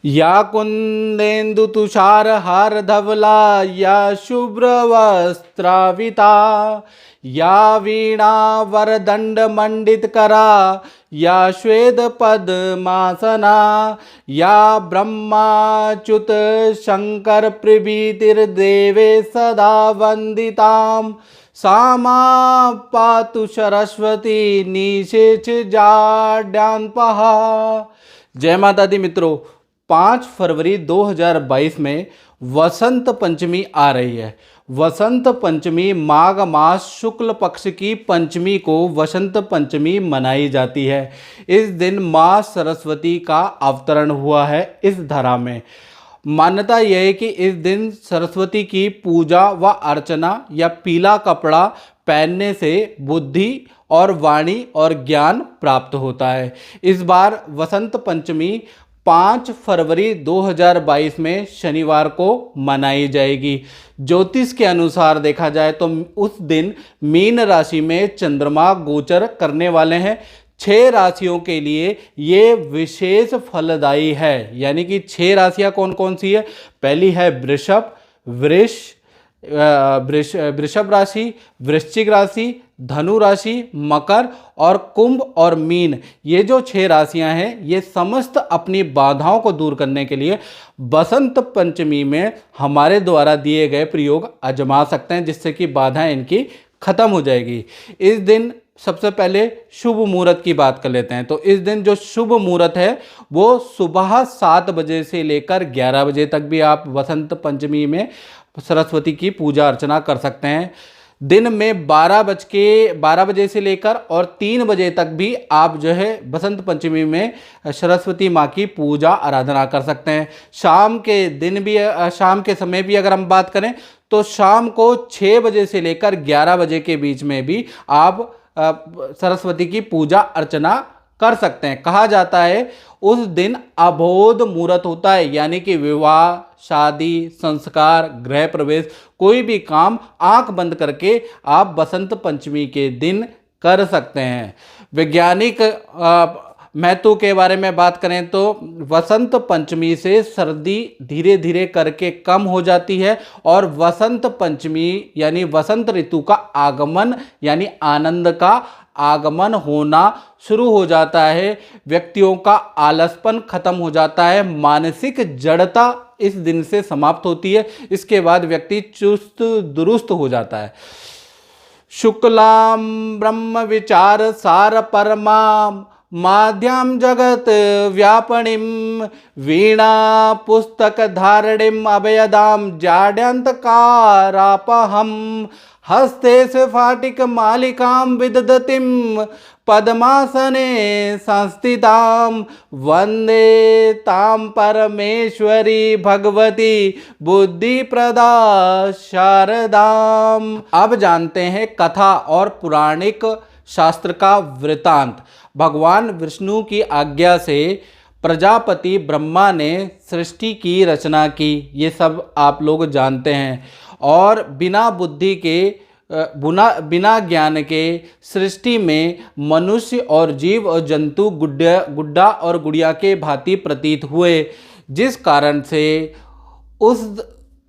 या कुंदेन्दु तुषार हार धवला या शुभ्र वस्त्राविता या वीणा वरदंड मंडित करा या श्वेत पद्मासना या ब्रह्माच्युत शंकर प्रभृतिर्देवे सदा वंदिताम सामा पातु सरस्वती निशेष जाड्यान्पहा। जय माता दी मित्रों, 5 फरवरी 2022 में वसंत पंचमी आ रही है। वसंत पंचमी माघ मास शुक्ल पक्ष की पंचमी को वसंत पंचमी मनाई जाती है। इस दिन माँ सरस्वती का अवतरण हुआ है इस धरा में। मान्यता यह है कि इस दिन सरस्वती की पूजा व अर्चना या पीला कपड़ा पहनने से बुद्धि और वाणी और ज्ञान प्राप्त होता है। इस बार वसंत पंचमी 5 फरवरी 2022 में शनिवार को मनाई जाएगी। ज्योतिष के अनुसार देखा जाए तो उस दिन मीन राशि में चंद्रमा गोचर करने वाले हैं। 6 राशियों के लिए ये विशेष फलदायी है। यानी कि 6 राशियां कौन कौन सी है? पहली है वृषभ, वृषभ राशि, वृश्चिक राशि, धनु राशि, मकर और कुंभ और मीन। ये जो 6 राशियां हैं ये समस्त अपनी बाधाओं को दूर करने के लिए बसंत पंचमी में हमारे द्वारा दिए गए प्रयोग आजमा सकते हैं, जिससे कि बाधाएं इनकी खत्म हो जाएगी। इस दिन सबसे पहले शुभ मुहूर्त की बात कर लेते हैं। तो इस दिन जो शुभ मुहूर्त है वो सुबह 7 बजे से लेकर 11 बजे तक भी आप वसंत पंचमी में सरस्वती की पूजा अर्चना कर सकते हैं। दिन में 12 बजे से लेकर और 3 बजे तक भी आप जो है बसंत पंचमी में सरस्वती माँ की पूजा आराधना कर सकते हैं। शाम के समय भी अगर हम बात करें तो शाम को 6 बजे से लेकर 11 बजे के बीच में भी आप सरस्वती की पूजा अर्चना कर सकते हैं। कहा जाता है उस दिन अबोध मुहूर्त होता है, यानी कि विवाह, शादी, संस्कार, गृह प्रवेश, कोई भी काम आंख बंद करके आप बसंत पंचमी के दिन कर सकते हैं। वैज्ञानिक महत्व के बारे में बात करें तो वसंत पंचमी से सर्दी धीरे धीरे करके कम हो जाती है और वसंत पंचमी यानी वसंत ऋतु का आगमन यानी आनंद का आगमन होना शुरू हो जाता है। व्यक्तियों का आलसपन खत्म हो जाता है, मानसिक जड़ता इस दिन से समाप्त होती है। इसके बाद व्यक्ति चुस्त दुरुस्त हो जाता है। शुक्लाम ब्रह्म विचार सार परमाम माध्यम जगत व्यापणिम वीणा पुस्तक धारणिम अभयदाम जाड्यंतकारापहम हस्ते स्फाटिक मालिकाम विदधतिम पद्मासने संस्थिताम वंदे ताम परमेश्वरी भगवती बुद्धि प्रदा शारदाम। अब जानते हैं कथा और पुराणिक शास्त्र का वृतांत। भगवान विष्णु की आज्ञा से प्रजापति ब्रह्मा ने सृष्टि की रचना की, ये सब आप लोग जानते हैं। और बिना बुद्धि के बिना ज्ञान के सृष्टि में मनुष्य और जीव और जंतु गुड्डा और गुड़िया के भांति प्रतीत हुए, जिस कारण से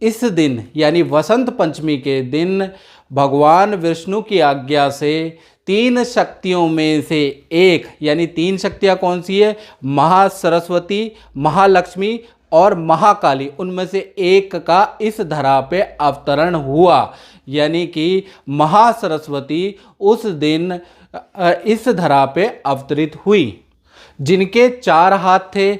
इस दिन यानी वसंत पंचमी के दिन भगवान विष्णु की आज्ञा से 3 शक्तियों में से एक यानी 3 शक्तियाँ कौन सी है? महासरस्वती, महालक्ष्मी और महाकाली, उनमें से एक का इस धरा पे अवतरण हुआ। यानी कि महासरस्वती उस दिन इस धरा पे अवतरित हुई, जिनके 4 हाथ थे।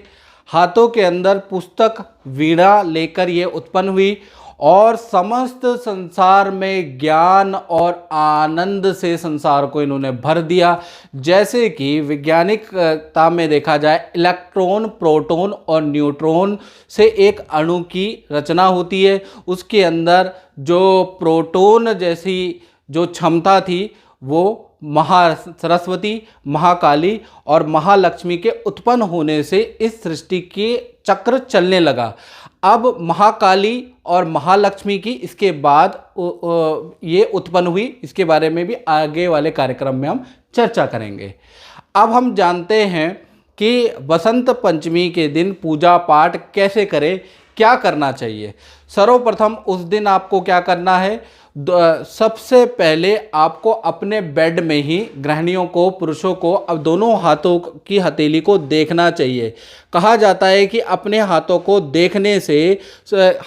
हाथों के अंदर पुस्तक वीणा लेकर ये उत्पन्न हुई और समस्त संसार में ज्ञान और आनंद से संसार को इन्होंने भर दिया। जैसे कि वैज्ञानिकता में देखा जाए इलेक्ट्रॉन, प्रोटॉन और न्यूट्रॉन से एक अणु की रचना होती है। उसके अंदर जो प्रोटॉन जैसी जो क्षमता थी वो महासरस्वती, महाकाली और महालक्ष्मी के उत्पन्न होने से इस सृष्टि के चक्र चलने लगा। अब महाकाली और महालक्ष्मी की इसके बाद ये उत्पन्न हुई, इसके बारे में भी आगे वाले कार्यक्रम में हम चर्चा करेंगे। अब हम जानते हैं कि बसंत पंचमी के दिन पूजा पाठ कैसे करें, क्या करना चाहिए। सर्वप्रथम उस दिन आपको क्या करना है, सबसे पहले आपको अपने बेड में ही गृहिणियों को, पुरुषों को अब दोनों हाथों की हथेली को देखना चाहिए। कहा जाता है कि अपने हाथों को देखने से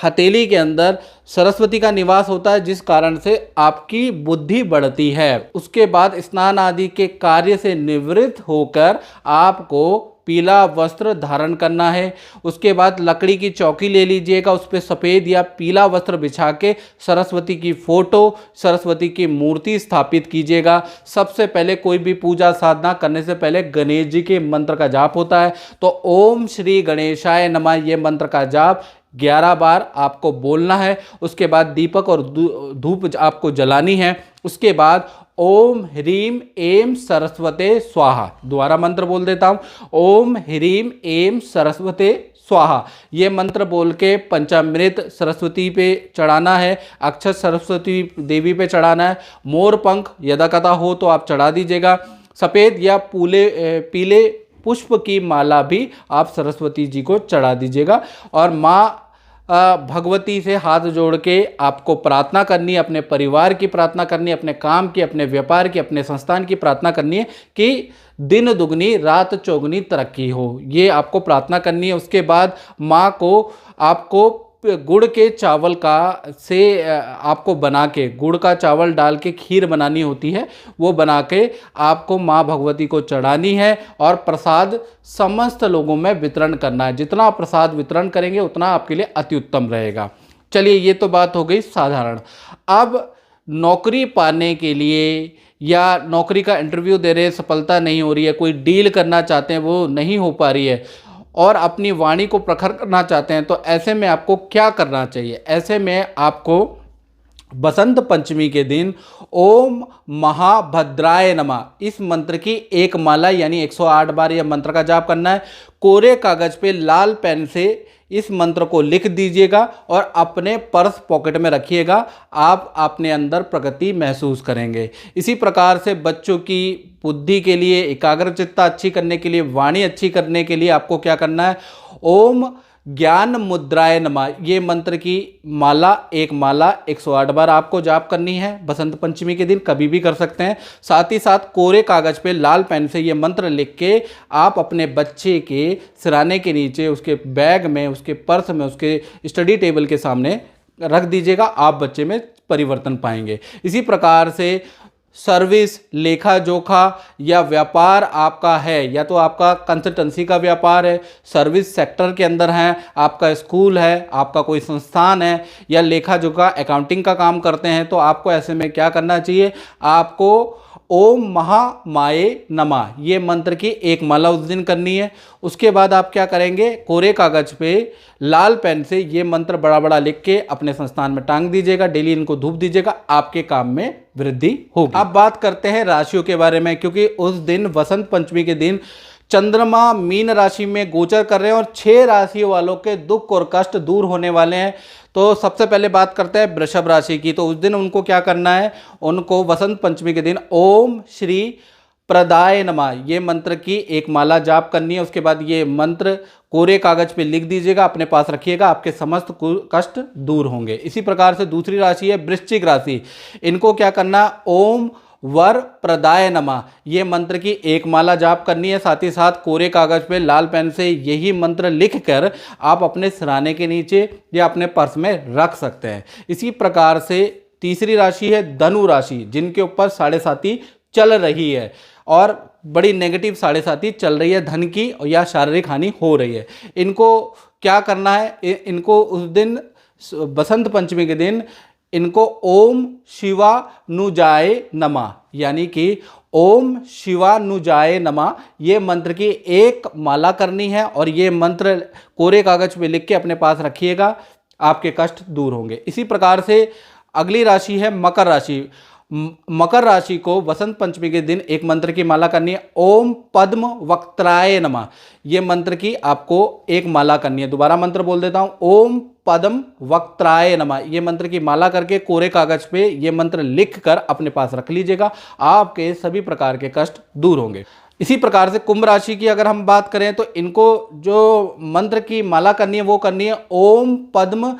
हथेली के अंदर सरस्वती का निवास होता है, जिस कारण से आपकी बुद्धि बढ़ती है। उसके बाद स्नान आदि के कार्य से निवृत्त होकर आपको पीला वस्त्र धारण करना है। उसके बाद लकड़ी की चौकी ले लीजिएगा, उस पर सफ़ेद या पीला वस्त्र बिछा के सरस्वती की फोटो, सरस्वती की मूर्ति स्थापित कीजिएगा। सबसे पहले कोई भी पूजा साधना करने से पहले गणेश जी के मंत्र का जाप होता है, तो ओम श्री गणेशाय नमः ये मंत्र का जाप 11 बार आपको बोलना है। उसके बाद दीपक और धूप आपको जलानी है। उसके बाद ओम ह्रीम एम सरस्वते स्वाहा, दोबारा मंत्र बोल देता हूँ, ओम ह्रीम एम सरस्वते स्वाहा ये मंत्र बोल के पंचामृत सरस्वती पे चढ़ाना है, अक्षत सरस्वती देवी पे चढ़ाना है। मोर पंख यदा कथा हो तो आप चढ़ा दीजिएगा। सफ़ेद या पीले पुष्प की माला भी आप सरस्वती जी को चढ़ा दीजिएगा। और माँ भगवती से हाथ जोड़ के आपको प्रार्थना करनी है, अपने परिवार की प्रार्थना करनी है, अपने काम की, अपने व्यापार की, अपने संस्थान की प्रार्थना करनी है कि दिन दुगनी रात चौगुनी तरक्की हो, ये आपको प्रार्थना करनी है। उसके बाद माँ को आपको गुड़ के चावल का से आपको बना के, गुड़ का चावल डाल के खीर बनानी होती है, वो बना के आपको माँ भगवती को चढ़ानी है और प्रसाद समस्त लोगों में वितरण करना है। जितना प्रसाद वितरण करेंगे उतना आपके लिए अति उत्तम रहेगा। चलिए ये तो बात हो गई साधारण। अब नौकरी पाने के लिए या नौकरी का इंटरव्यू दे रहे, सफलता नहीं हो रही है, कोई डील करना चाहते हैं वो नहीं हो पा रही है और अपनी वाणी को प्रखर करना चाहते हैं, तो ऐसे में आपको क्या करना चाहिए। ऐसे में आपको बसंत पंचमी के दिन ओम महाभद्राय नमः इस मंत्र की एक माला यानी 108 बार यह मंत्र का जाप करना है। कोरे कागज पे लाल पेन से इस मंत्र को लिख दीजिएगा और अपने पर्स पॉकेट में रखिएगा। आप अपने अंदर प्रगति महसूस करेंगे। इसी प्रकार से बच्चों की बुद्धि के लिए, एकाग्रचित्ता अच्छी करने के लिए, वाणी अच्छी करने के लिए आपको क्या करना है, ओम ज्ञान मुद्राय नमः ये मंत्र की माला, एक माला 108 बार आपको जाप करनी है। बसंत पंचमी के दिन कभी भी कर सकते हैं। साथ ही साथ कोरे कागज पे लाल पेन से ये मंत्र लिख के आप अपने बच्चे के सिराने के नीचे, उसके बैग में, उसके पर्स में, उसके स्टडी टेबल के सामने रख दीजिएगा। आप बच्चे में परिवर्तन पाएंगे। इसी प्रकार से सर्विस, लेखा जोखा या व्यापार आपका है, या तो आपका कंसल्टेंसी का व्यापार है, सर्विस सेक्टर के अंदर है, आपका स्कूल है, आपका कोई संस्थान है, या लेखा जोखा अकाउंटिंग का काम करते हैं, तो आपको ऐसे में क्या करना चाहिए, आपको ओम महामाये नमः ये मंत्र की एक माला उस दिन करनी है। उसके बाद आप क्या करेंगे, कोरे कागज पे लाल पेन से ये मंत्र बड़ा बड़ा लिख के अपने संस्थान में टांग दीजिएगा। डेली इनको धूप दीजिएगा, आपके काम में वृद्धि होगी। अब बात करते हैं राशियों के बारे में, क्योंकि उस दिन वसंत पंचमी के दिन चंद्रमा मीन राशि में गोचर कर रहे हैं और 6 राशियों वालों के दुख और कष्ट दूर होने वाले हैं। तो सबसे पहले बात करते हैं वृषभ राशि की। तो उस दिन उनको क्या करना है, उनको वसंत पंचमी के दिन ओम श्री प्रदाय नमः ये मंत्र की एक माला जाप करनी है। उसके बाद ये मंत्र कोरे कागज पे लिख दीजिएगा, अपने पास रखिएगा, आपके समस्त कष्ट दूर होंगे। इसी प्रकार से दूसरी राशि है वृश्चिक राशि। इनको क्या करना, ओम वर प्रदाय नमः ये मंत्र की एक माला जाप करनी है। साथ ही साथ कोरे कागज पे लाल पेन से यही मंत्र लिखकर आप अपने सिराने के नीचे या अपने पर्स में रख सकते हैं। इसी प्रकार से तीसरी राशि है धनु राशि, जिनके ऊपर 7.5 चल रही है और बड़ी नेगेटिव 7.5 चल रही है, धन की या शारीरिक हानि हो रही है। इनको क्या करना है, इनको उस दिन बसंत पंचमी के दिन इनको ओम शिवानुजाय नमः यानी कि ओम शिवानुजाय नमः ये मंत्र की एक माला करनी है और ये मंत्र कोरे कागज पे लिख के अपने पास रखिएगा, आपके कष्ट दूर होंगे। इसी प्रकार से अगली राशि है मकर राशि। मकर राशि को वसंत पंचमी के दिन एक मंत्र की माला करनी है, ओम पद्म वक्त्राय नमः ये मंत्र की आपको एक माला करनी है। दोबारा मंत्र बोल देता हूं, ओम पद्म वक्त्राय नमः ये मंत्र की माला करके कोरे कागज पे ये मंत्र लिखकर अपने पास रख लीजिएगा, आपके सभी प्रकार के कष्ट दूर होंगे। इसी प्रकार से कुंभ राशि की अगर हम बात करें तो इनको जो मंत्र की माला करनी है वो करनी है ओम पद्म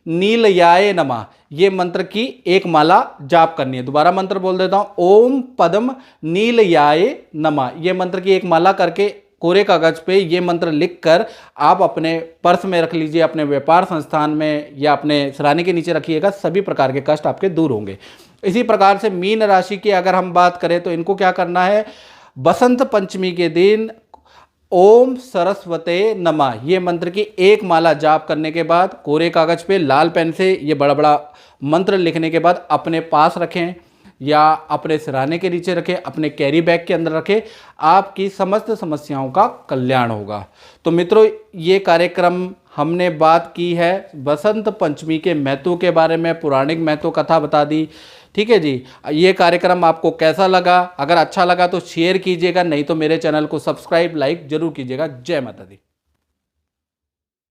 नीलयाय नमः। ये मंत्र की एक माला जाप करनी है। दोबारा मंत्र बोल देता हूं, ओम पद्म नीलयाय नमः। ये मंत्र की एक माला करके कोरे कागज पे ये मंत्र लिखकर आप अपने पर्स में रख लीजिए, अपने व्यापार संस्थान में या अपने सिरहाने के नीचे रखिएगा। सभी प्रकार के कष्ट आपके दूर होंगे। इसी प्रकार से मीन राशि की अगर हम बात करें तो इनको क्या करना है, बसंत पंचमी के दिन ओम सरस्वते नमः ये मंत्र की एक माला जाप करने के बाद कोरे कागज पे लाल पेन से ये बड़ा बड़ा मंत्र लिखने के बाद अपने पास रखें या अपने सिरहाने के नीचे रखें, अपने कैरी बैग के अंदर रखें। आपकी समस्त समस्याओं का कल्याण होगा। तो मित्रों, ये कार्यक्रम हमने बात की है बसंत पंचमी के महत्व के बारे में, पौराणिक महत्व कथा बता दी। ठीक है जी। ये कार्यक्रम आपको कैसा लगा? अगर अच्छा लगा तो शेयर कीजिएगा, नहीं तो मेरे चैनल को सब्सक्राइब लाइक जरूर कीजिएगा। जय माता दी।